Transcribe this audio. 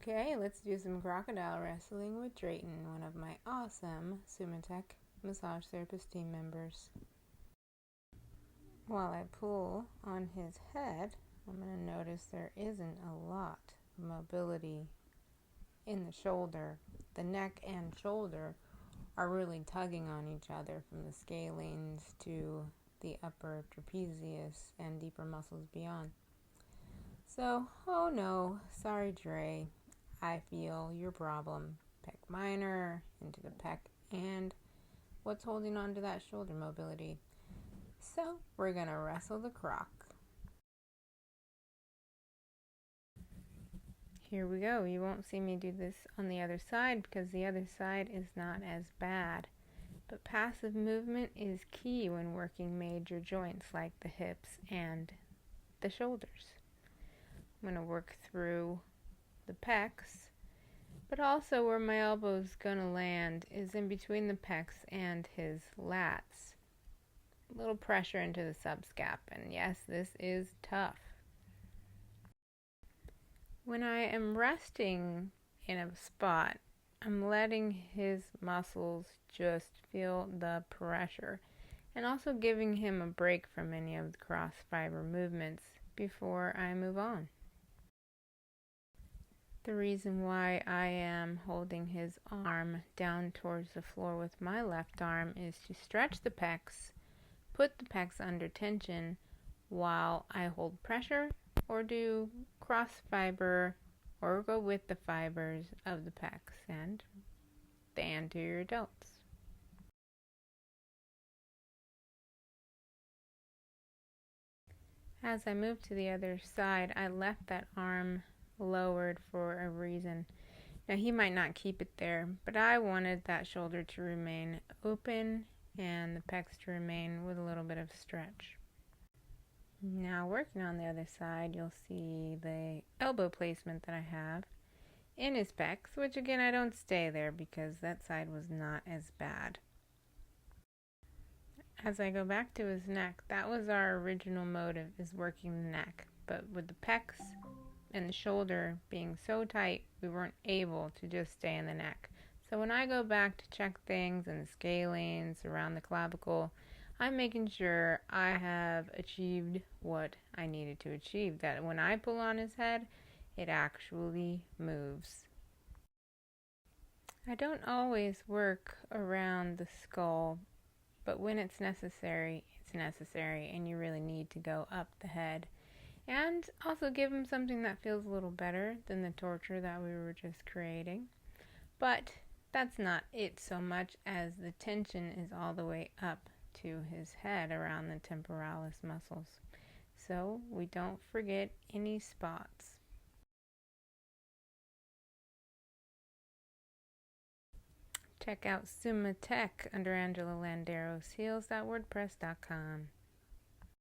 Okay, let's do some crocodile wrestling with Drayton, one of my awesome 𝙒𝙀𝘼𝘍𝑒𝑚 massage therapist team members. While I pull on his head, I'm going to notice there isn't a lot of mobility in the shoulder. The neck and shoulder are really tugging on each other from the scalenes to the upper trapezius and deeper muscles beyond. So, oh no, sorry Dre, I feel your problem. Pec minor, into the pec, and what's holding on to that shoulder mobility. So, we're gonna wrestle the croc. Here we go. You won't see me do this on the other side because the other side is not as bad. But passive movement is key when working major joints like the hips and the shoulders. I'm going to work through the pecs, but also where my elbow is going to land is in between the pecs and his lats. A little pressure into the subscap, and yes, this is tough. When I am resting in a spot, I'm letting his muscles just feel the pressure and also giving him a break from any of the cross fiber movements before I move on. The reason why I am holding his arm down towards the floor with my left arm is to stretch the pecs, put the pecs under tension while I hold pressure or do cross fiber or go with the fibers of the pecs and the anterior delts. As I move to the other side, I left that arm lowered for a reason. Now he might not keep it there, but I wanted that shoulder to remain open and the pecs to remain with a little bit of stretch. Now working on the other side, you'll see the elbow placement that I have in his pecs, which again I don't stay there because that side was not as bad. As I go back to his neck, that was our original motive, is working the neck, but with the pecs and the shoulder being so tight, we weren't able to just stay in the neck. So when I go back to check things in the scalenes around the clavicle, I'm making sure I have achieved what I needed to achieve, that when I pull on his head, it actually moves. I don't always work around the skull, but when it's necessary, and you really need to go up the head. And also give him something that feels a little better than the torture that we were just creating. But that's not it so much as the tension is all the way up to his head around the temporalis muscles. So we don't forget any spots. Check out 𝙒𝙀𝘼𝘍𝑒𝑚 under Angela Landeros Heels.wordpress.com.